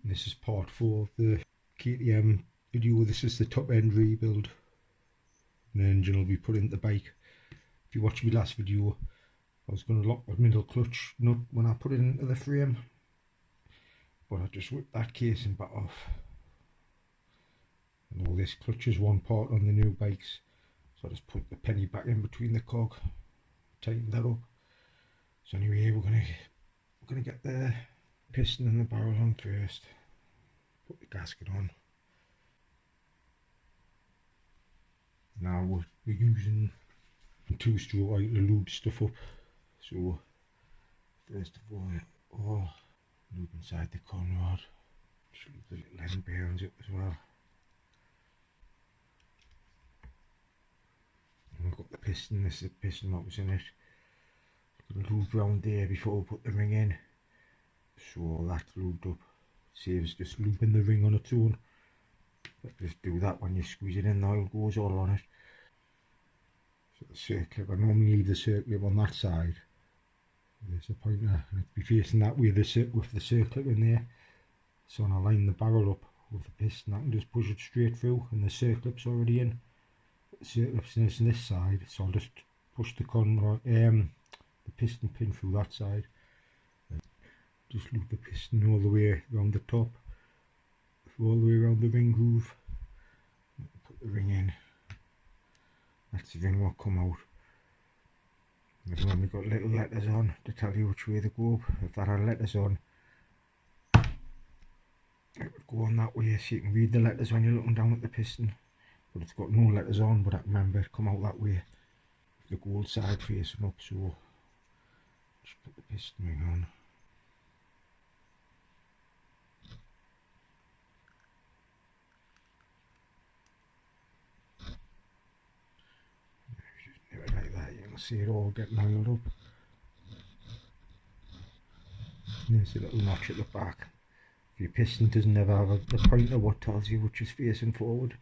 And this is part 4 of the KTM video. This is the top end rebuild. And the engine will be put into the bike. If you watched my last video, I was going to lock the middle clutch nut when I put it into the frame, but I just ripped that casing back off. And all this clutch is one part on the new bikes, so I just put the penny back in between the cog, tightened that up. So anyway, we're gonna get the piston and the barrel on first. Put the gasket on. Now we're using 2-stroke oil to lube stuff up. So first of all, lube inside the con rod. Just lube the little end bearings up as well. And we've got the piston. This is the piston that was in it. Gonna lube round there before we put the ring in. So all that's lubed up. Saves just looping the ring on its own. But just do that when you squeeze it in, the oil goes all on it. So the circlip, I normally leave the circlip on that side. There's a pointer, and it'd be facing that way with the circlip in there. So when I line the barrel up with the piston, I can just push it straight through, and the circlip's already in. The circlip's in this side, so I'll just push the piston pin through that side. Just loop the piston all the way around the top, all the way around the ring groove. Put the ring in. That's the ring will come out. We've only got little letters on to tell you which way they go. If that had letters on, it would go on that way, so you can read the letters when you're looking down at the piston. But it's got no letters on, but I remember it come out that way. The gold side facing up, so just put the piston ring on. Like that, you can see it all getting oiled up. And there's a little notch at the back. If your piston doesn't ever have a pointer what tells you which is facing forward,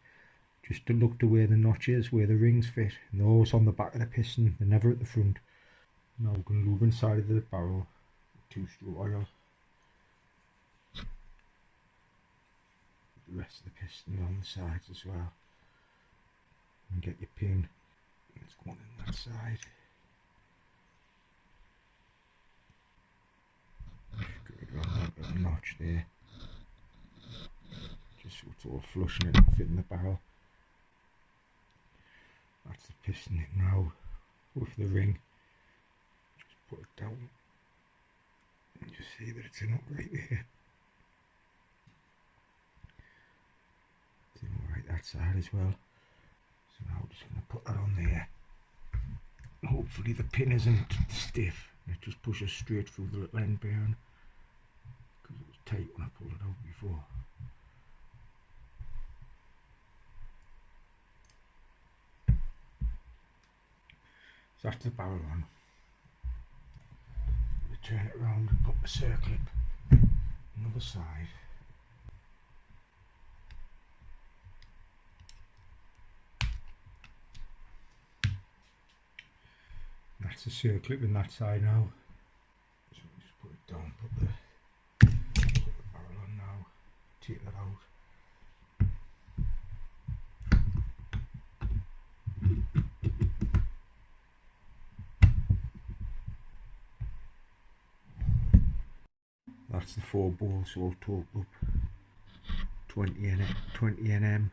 just to look to where the notch is, where the rings fit. And they're always on the back of the piston, they're never at the front. Now we're going to lube inside of the barrel with 2-stroke oil. The rest of the piston on the sides as well. And get your pin. It's going in that side. Just go around that little notch there. Just so it's all flush and it can fit in the barrel. That's the piston in now with the ring. Just put it down and just see that it's in up right there. It's in up right that side as well. So now we're just going to put that on there. Hopefully the pin isn't stiff. It just pushes straight through the little end bearing, because it was tight when I pulled it out before. So that's the barrel on. We turn it around and put the circlip on the other side. That's the circlip in that side now. So we just put it down, put the barrel on now, take that out. That's the 4 balls all torqued up, 20 Nm.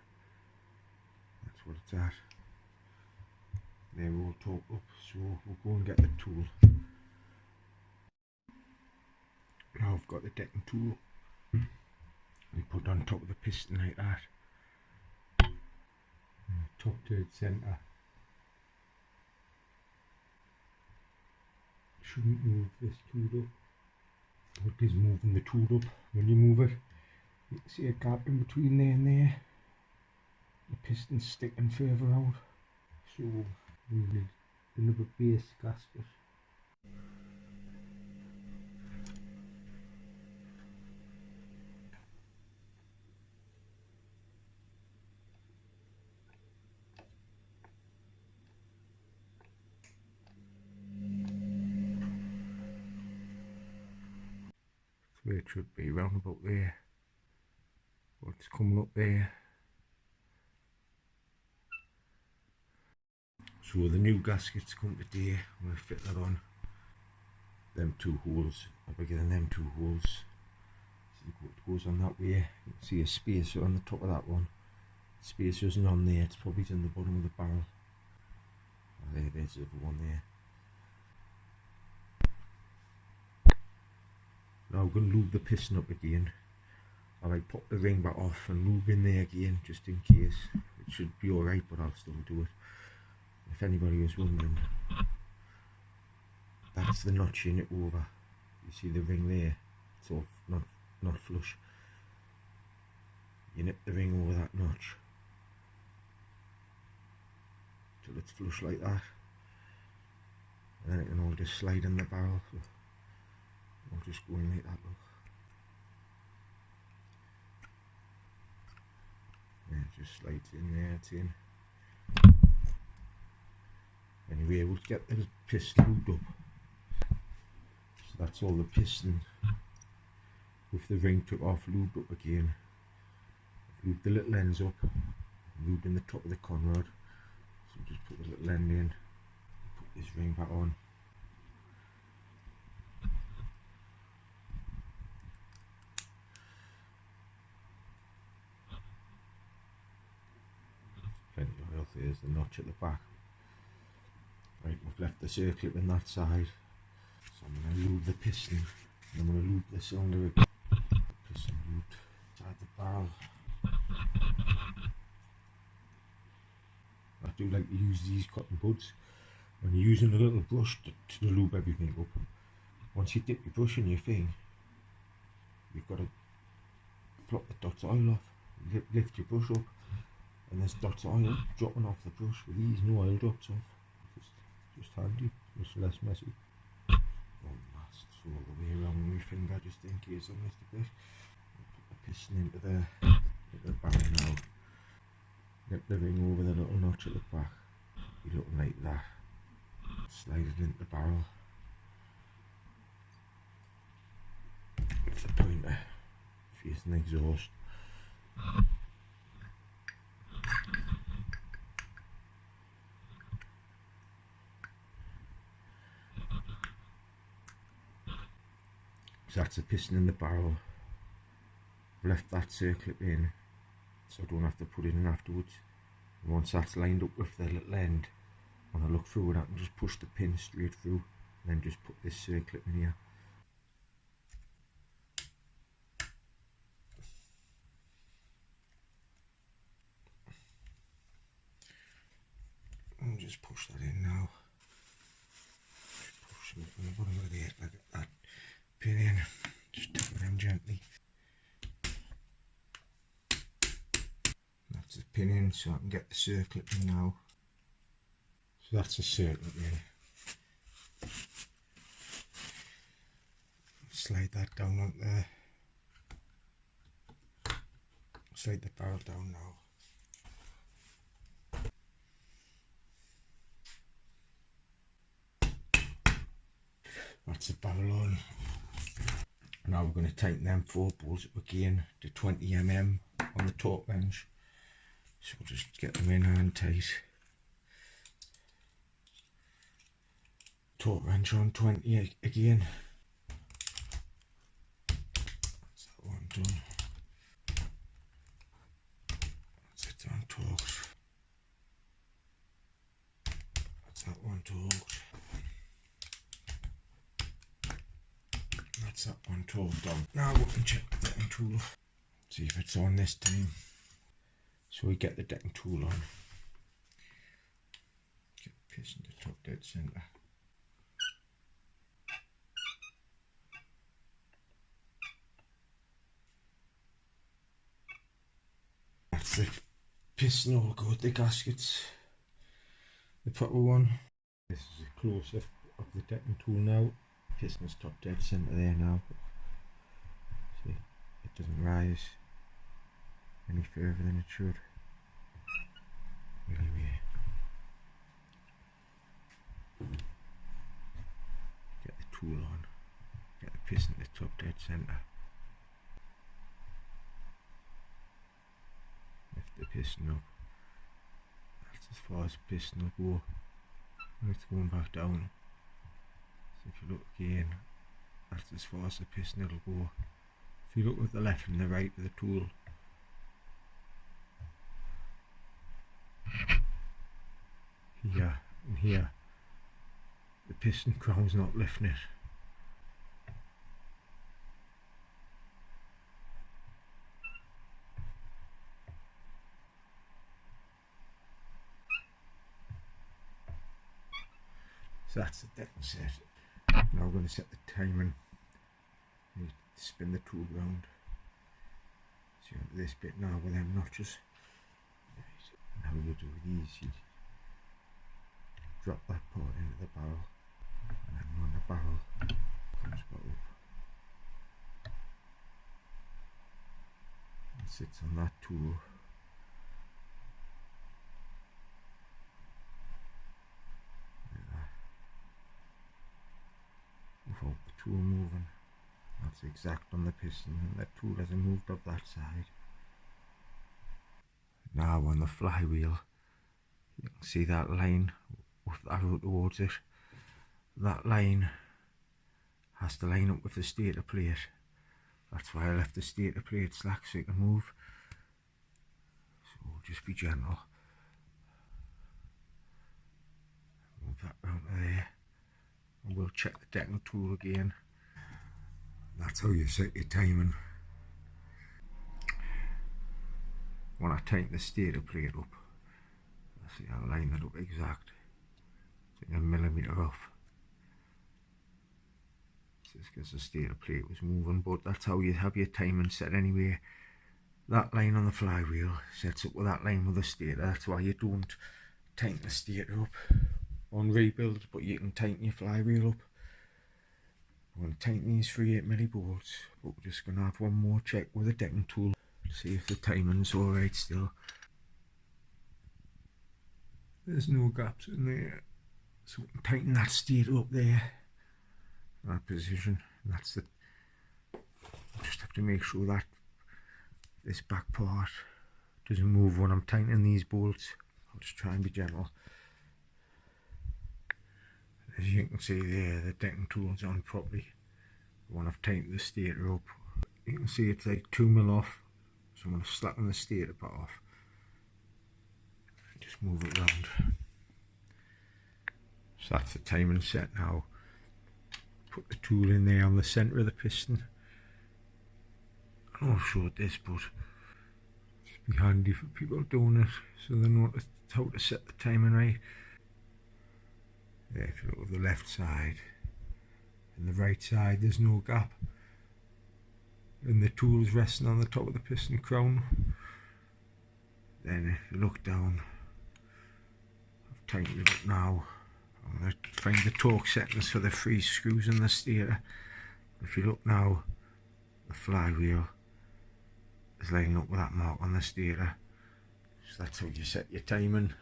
That's what it's at. They're all torqued up, so we'll go and get the tool. Now I've got the decking tool and put on top of the piston like that. Top to its centre. Shouldn't move this tool up. What is moving the tool up? When you move it, you can see a gap in between there and there. The piston's sticking further out. So we need another base gasket. Where it should be, round about there. what's coming up there. So the new gaskets come today. I'm going to fit that on. Them two holes are bigger than them two holes. See, it goes on that way. You can see a spacer on the top of that one. The spacer isn't on there, it's probably in the bottom of the barrel. Oh, there's the other one there. Now I'm going to lube the piston up again. I might pop the ring back off and lube in there again just in case. It should be alright, but I'll still do it. If anybody was wondering, that's the notch in it over. You see the ring there? It's all not flush. You nip the ring over that notch till it's flush like that, and then it can all just slide in the barrel. So I'll just go in like that, look. Yeah, it just slides in there, it's in. Anyway, we'll get the piston lubed up. So that's all the piston with the ring took off, lubed up again. Lubed the little ends up, lubed in the top of the conrod. So just put the little end in, put this ring back on. Plenty of oil, there's the notch at the back. Right, we've left the circlip in that side. So I'm going to lube the piston, and I'm going to lube the cylinder again. Piston lubed inside the barrel. I do like to use these cotton buds when you're using a little brush to lube everything up. Once you dip your brush in your thing, you've got to flop the dots of oil off, lift your brush up, and there's dots of oil dropping off the brush. With these, no oil drops off. Just handy, just less messy. One last all the way around with my finger just in case I missed a bit. Put the piston into the barrel now. Get the ring over the little notch at the back. Be looking like that. Slide it into the barrel. With the pointer facing the exhaust. So that's the piston in the barrel. I've left that circlip in so I don't have to put it in afterwards. And once that's lined up with the little end, when I look through it, I can just push the pin straight through and then just put this circlip in here. And just push that in now. Just push it from the bottom of the head like that. Pin in, just tap it in gently. That's the pin in, so I can get the circlip in now. So that's the circlip in. Slide that down on there. Slide the barrel down now. That's the barrel on. Now we're going to tighten them 4 bolts up again to 20 mm on the torque wrench. So we'll just get them in hand tight. Torque wrench on 20 again. That's that one done. That's it on torque. That's that one torqued. That's that one torqued down. Now we can check the decking tool. See if it's on this time. So we get the decking tool on. Get the piston to top dead centre. That's the piston all good, the gaskets. The proper one. This is a close up of the decking tool now. Piston's top dead centre there now. See, it doesn't rise any further than it should. Anyway, get the tool on, get the piston to top dead centre. piston up. That's as far as the piston will go. And it's going back down. So if you look again, that's as far as the piston will go. If you look at the left and the right of the tool, here and here, the piston crown's not lifting it. So that's the deck set. Now we're going to set the timing. You spin the tool round. So you're onto this bit now with them notches. And how you do these, you drop that part into the barrel, and then when the barrel comes back up, it sits on that tool. Without the tool moving. That's exact on the piston, and the tool hasn't moved up that side. Now on the flywheel, you can see that line with the arrow towards it. That line has to line up with the stator plate. That's why I left the stator plate slack so it can move. So just be gentle. Move that round to there. And we'll check the decking tool again. That's how you set your timing. When I tighten the stator plate up, I see I line that up exact. It's like a millimetre off. It's just because the stator plate was moving, but that's how you have your timing set anyway. That line on the flywheel sets up with that line with the stator. That's why you don't tighten the stator up on rebuild, but you can tighten your flywheel up. I'm going to tighten these 3/8mm bolts, but we're just going to have one more check with a decking tool to see if the timing's alright still. There's no gaps in there, so we can tighten that stator up there, that position. And that's the, just have to make sure that this back part doesn't move when I'm tightening these bolts. I'll just try and be gentle. As you can see there, the decking tool's on properly. When I've tightened the stator up, you can see it's like 2mm off. So I'm going to slacken the stator part off. Just move it around. So that's the timing set now. Put the tool in there on the centre of the piston. I know I've showed this, but it's be handy for people doing it so they know how to set the timing right. Yeah, if you look at the left side and the right side, there's no gap, and the tool's resting on the top of the piston crown. Then if you look down, I've tightened it up now. I'm going to find the torque settings for the 3 screws in the stator. If you look now, the flywheel is lining up with that mark on the stator. So that's how you set your timing.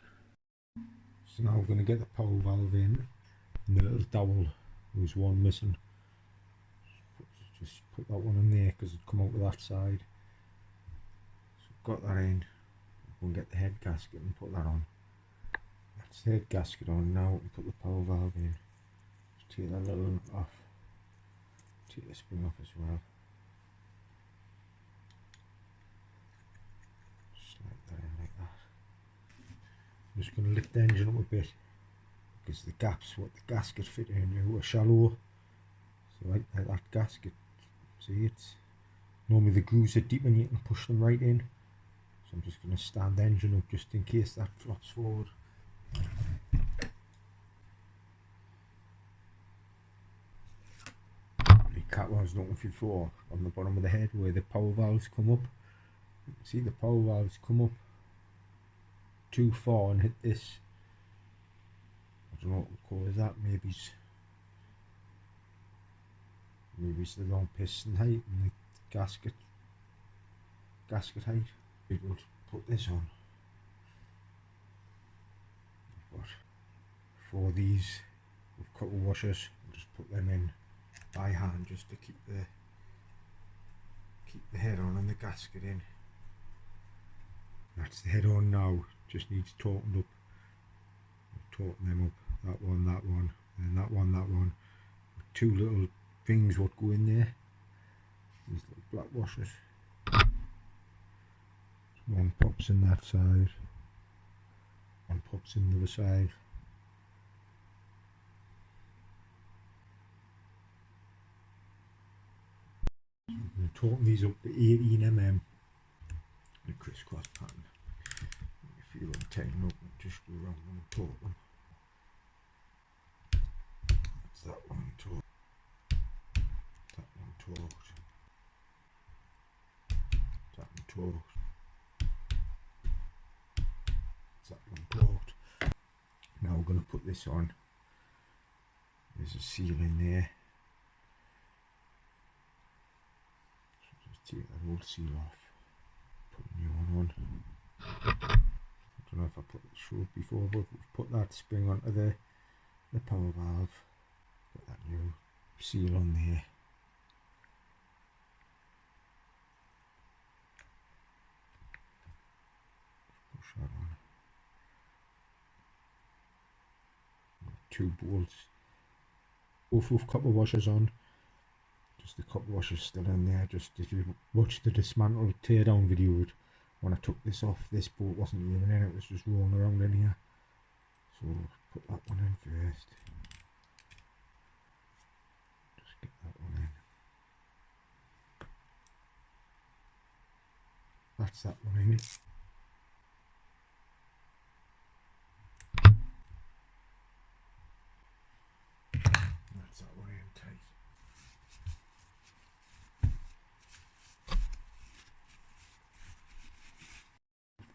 So now we're going to get the power valve in, and the little dowel, there's one missing. Just put that one in there because it'd come out of that side. So got that in. We'll get the head gasket and put that on. That's the head gasket on now, and put the power valve in. Just take that little one off. Take the spring off as well. Slide that in like that. I'm just going to lift the engine up a bit because the gaps what the gasket fit in are shallow. So like that gasket, see, it's normally the grooves are deep and you can push them right in. So I'm just going to stand the engine up just in case that flops forward. The cat was looking before on the bottom of the head where the power valves come up. You can see the power valves come up too far and hit this. I don't know what would cause that. Maybe it's the wrong piston height and the gasket height. We would put this on. But for these with couple washers, we'll just put them in by hand just to keep the head on and the gasket in. That's the head on now, just needs tautened up. Tauten them up, that one, and that one. Two little things what go in there, these little black washers. One pops in that side, one pops in the other side. So I'm going to tauten these up to 18mm in a crisscross pattern. If you want to tighten up and just go around them and taut them. That's that one taut. That one taut. That one taut. That one taut. Now we're going to put this on. There's a seal in there. So just take that old seal off. Put a new one on. I don't know if I showed before, but we've put that spring onto the power valve. Put that new seal on there. Push that on. Two bolts. Both with copper washers on. Just the copper washers still in there. Just if you watch the dismantle teardown video, when I took this off, this bolt wasn't even in, it was just rolling around in here. So put that one in first. Just get that one in. That's that one in. That's that one in tight.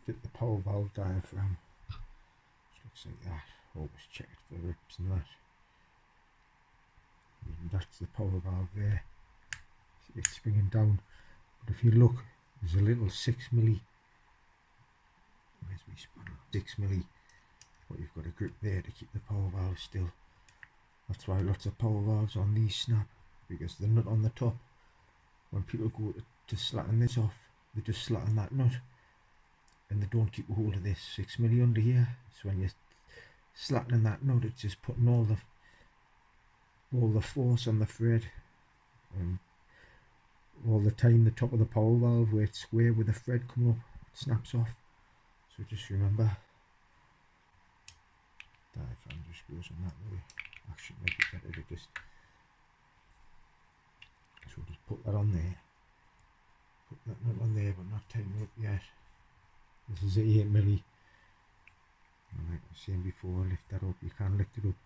Fit the power valve diaphragm. Just looks like that. Always check it for rips and that. And that's the power valve there. It's springing down. But if you look, there's a little 6mm. Where's my spanner? 6mm. But you've got a grip there to keep the power valve still. That's why lots of power valves on these snap, because the nut on the top, when people go to slacken this off, they just slacken that nut and they don't keep a hold of this 6mm under here. So when you're slackening that nut, it's just putting all the force on the thread, and all the time the top of the power valve where it's square with the thread coming up, it snaps off. So just remember, diaphragm just goes on that way. Actually, make it better to just, so just put that on there. Put that nut on there, but not tighten it up yet. This is 8mm. And like I was saying before, lift that up. You can lift it up.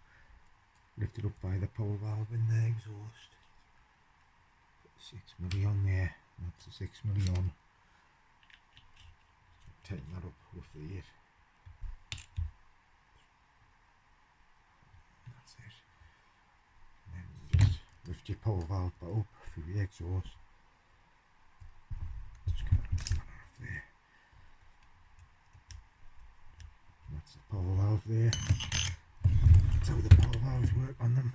Lift it up by the power valve in the exhaust. Put 6mm on there. That's a 6mm on. Tighten that up with the 8. That's it. And then you just lift your power valve back up through the exhaust. Just get that off there. That's the power valve there. That's how the power valves work on them.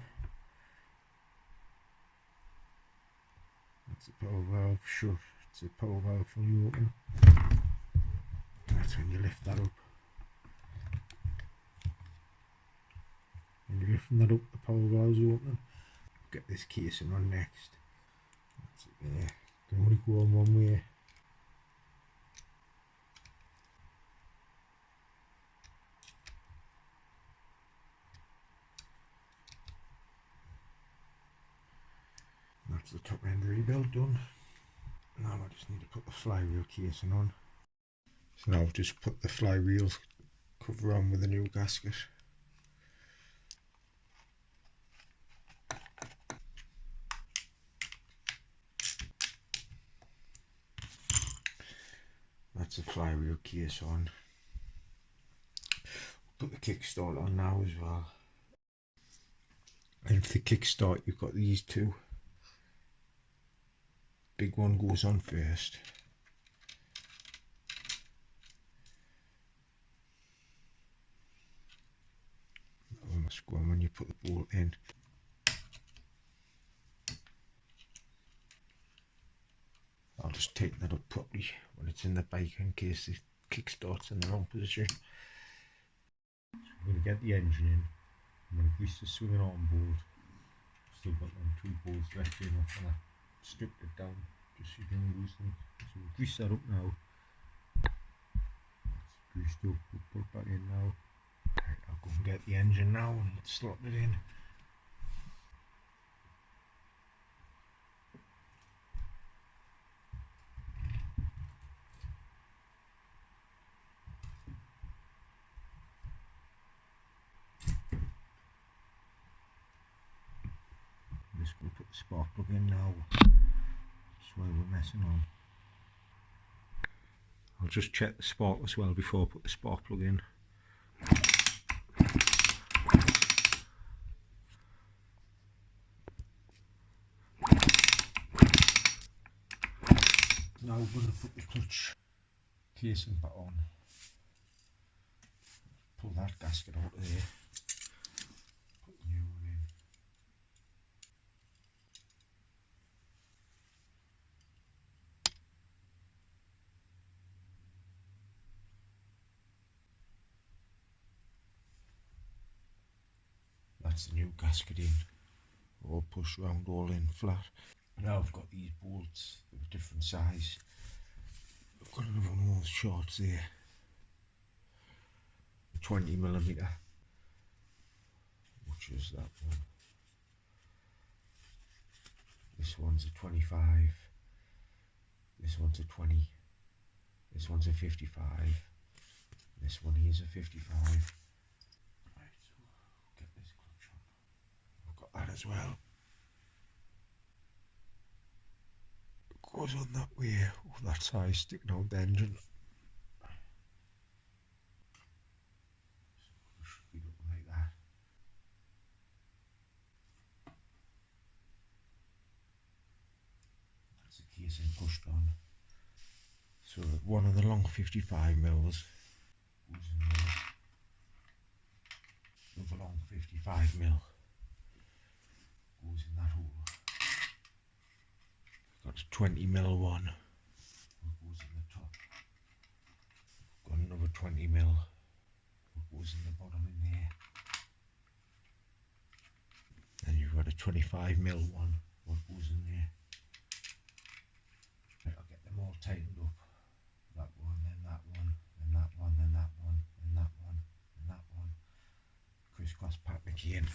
That's the power valve shut. It's the power valve fully open. That's when you lift that up. When you're lifting that up, the power valve's open. Get this casing on next. That's it there. Can only go on one way. That's the top end rebuild done. Now I just need to put the flywheel casing on. So now I've just put the flywheel cover on with a new gasket. That's the flywheel case on. Put the kickstart on now as well. And for the kickstart, you've got these two. Big one goes on first. That one must go on when you put the bolt in. I'll just tighten that up properly when it's in the bike in case the kickstart's in the wrong position. So I'm going to get the engine in. I'm going to grease the swinging arm bolt. Still got them 2 bolts left in off, and I stripped it down just so you can lose them. So we'll grease that up now. It's greased up, we'll put it back in now. Right, I'll go and get the engine now and slot it in. I'm just going to put the spark plug in now. That's why we're messing on. I'll just check the spark as well before I put the spark plug in. Now we're going to put the clutch casing back on. Pull that gasket out of there. Put the new one in. That's the new gasket in. All pushed round, all in flat. Now I've got these bolts of a different size. I've got another one of those shorts there. 20mm, which is that one. This one's a 25. This one's a 20. This one's a 55. This one here's a 55. Right, so get this clutch on. I've got that as well. Goes on that way, of that size, sticking out the engine. So it should be looking like that. That's the casing pushed on. So one of the long 55mm goes in there. Another long 55mm goes in that hole. Got a 20mm one, that goes in the top. Got another 20mm, that goes in the bottom in there. Then you've got a 25mm one, what goes in there. Right, I'll get them all tightened up. That one, then that one, then that one, then that one, then that one, then that one. Crisscross pattern again.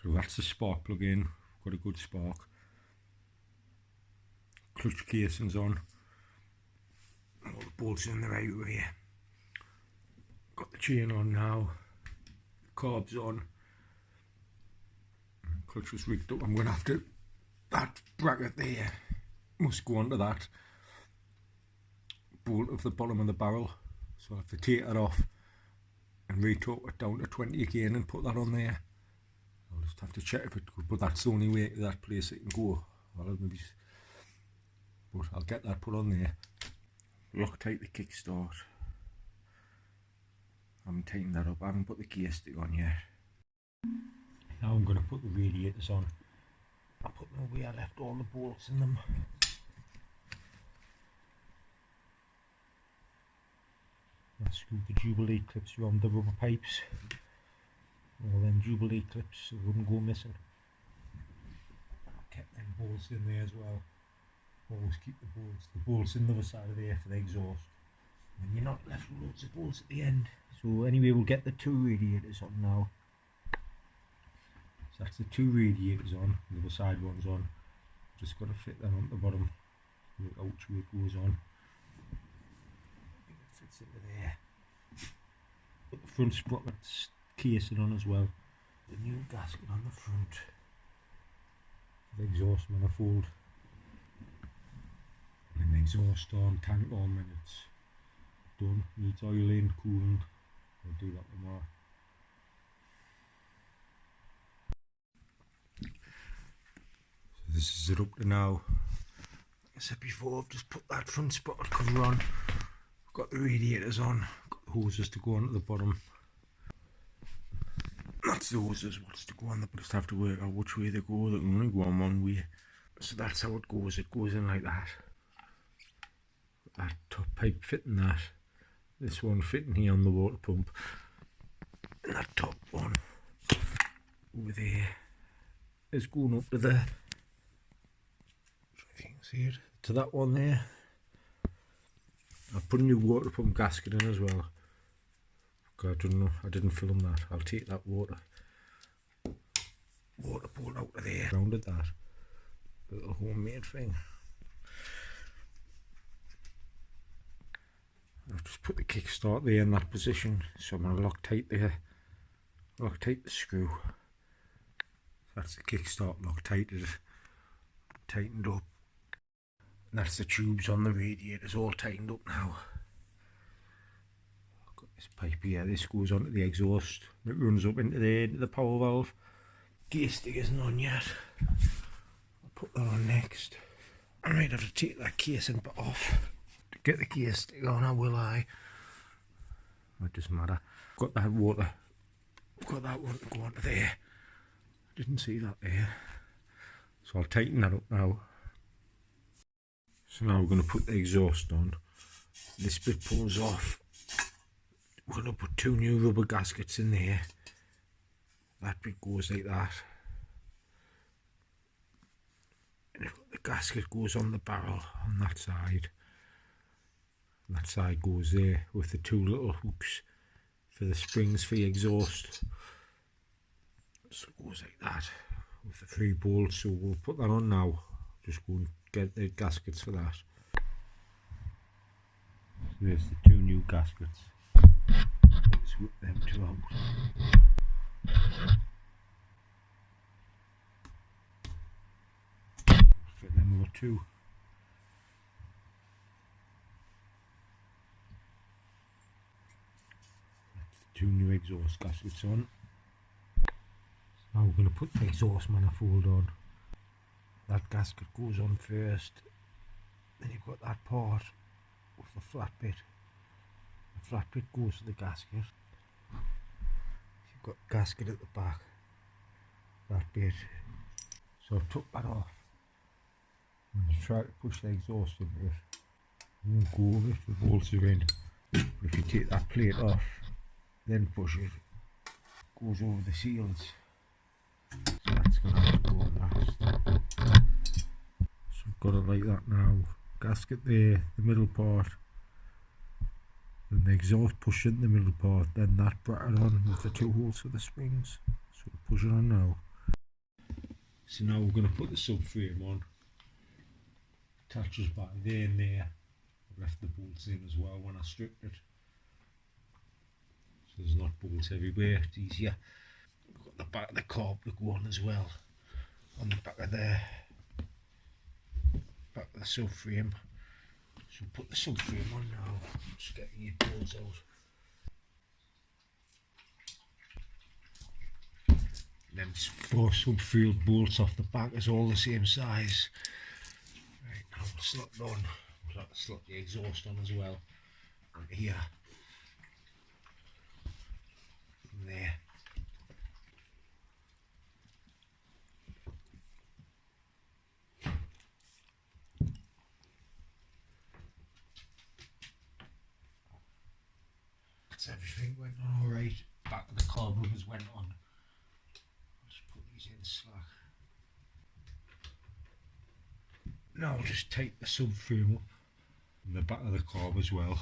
So that's the spark plug in. Got a good spark. Clutch casings on, all the bolts in the right way. Got the chain on now, the carbs on, clutch was rigged up. I'm going to have to, that bracket there must go onto that bolt of the bottom of the barrel, so I'll have to take that off and retorque it down to 20 again and put that on there. I'll just have to check if it could, but that's the only way to that place it can go. Well, maybe, but I'll get that put on there. Loctite the kickstart. I haven't tightened that up. I haven't put the gear stick on yet. Now I'm going to put the radiators on. I put them away. I left all the bolts in them. I screwed the Jubilee clips around the rubber pipes. All them Jubilee clips so they wouldn't go missing. I kept them bolts in there as well. Always keep the bolts in the other side of there for the exhaust, and you're not left with loads of bolts at the end. So anyway, we'll get the 2 radiators on now. So that's the 2 radiators on, the other side one's on. Just got to fit them on the bottom, work out where it goes on. I think it fits into there. Put the front sprockets casing on as well. The new gasket on the front for the exhaust manifold. And the exhaust on, tank on, and it's done. Needs oiling, cooling. I'll do that tomorrow. So this is it up to now. Like I said before, I've just put that front sprocket cover on. I've got the radiators on. Got the hoses to go on at the bottom. That's the hoses what's to go on. But just have to work out which way they go. They can only go on one way. So that's how it goes. It goes in like that. that top pipe fitting that. This one fitting here on the water pump. And that top one over there is going up to the, if you can see it, to that one there. I've put a new water pump gasket in as well. I don't know, I didn't film that. I'll take that water bolt out of there. Rounded that little homemade thing. I've just put the kickstart there in that position, so I'm going to Loctite the screw. That's the kickstart Loctited, tightened up. And that's the tubes on the radiators all tightened up now. I've got this pipe here, this goes onto the exhaust, it runs up into the power valve. Gear stick isn't on yet. I'll put that on next. I might have to take that casing bit off to get the gear stick on, or will I? It doesn't matter. Got that water. Got that one to go onto there. Didn't see that there. So I'll tighten that up now. So now we're going to put the exhaust on. This bit pulls off. We're going to put 2 new rubber gaskets in there. That bit goes like that. And the gasket goes on the barrel on that side. And that side goes there with the 2 little hooks for the springs for the exhaust. So it goes like that with the 3 bolts. So we'll put that on now. Just go and get the gaskets for that. So there's the 2 new gaskets. Let's whip them 2 out. Fit them over 2. That's the 2 new exhaust gaskets on. Now we're going to put the exhaust manifold on. That gasket goes on first. Then you've got that part with the flat bit. The flat bit goes to the gasket. You've got gasket at the back. That bit. So I've took that off. And try to push the exhaust into it. It won't go over if the bolts are in. But if you take that plate off, then push it, it goes over the seals. So that's going to have to go last. So I've got it like that now. Gasket there, the middle part. Then the exhaust push in the middle part. Then that bracket on with the 2 holes for the springs. So we'll push it on now. So now we're going to put the subframe on. Attaches back there and there. I left the bolts in as well when I stripped it. So there's not bolts everywhere, it's easier. We've got the back of the carb to go on as well. On the back of the subframe. So put the subframe on now. Just getting your bolts out. And then 4 subfield bolts off the back is all the same size. Right, now we'll slot it on. We'll have to slot the exhaust on as well. And here. And there. Everything went on alright. Back of the carb rubbers went on. Just put these in slack. Now I'll just take the subframe up and the back of the carb as well.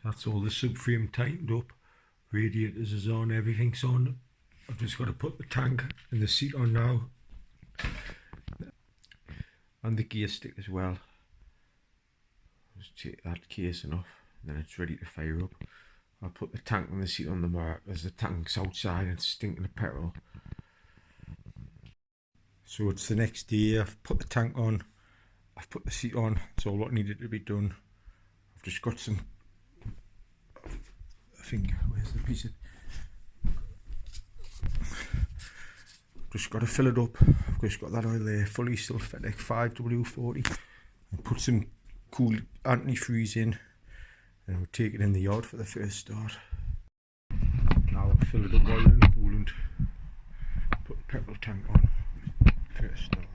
That's all the subframe tightened up. Radiators is on, everything's on. I've just got to put the tank and the seat on now. And the gear stick as well. Just take that casing off, and then it's ready to fire up. I'll put the tank and the seat on the mark as the tank's outside and it's stinking of petrol. So it's the next day. I've put the tank on, I've put the seat on. It's all what needed to be done. I've just got some, I think, where's the piece of, just got to fill it up. I've just got that oil there, fully sulfatic 5W40, and put some cool antifreeze in, and we'll take it in the yard for the first start. Now I'll fill it up oil and coolant, put the petrol tank on, first start.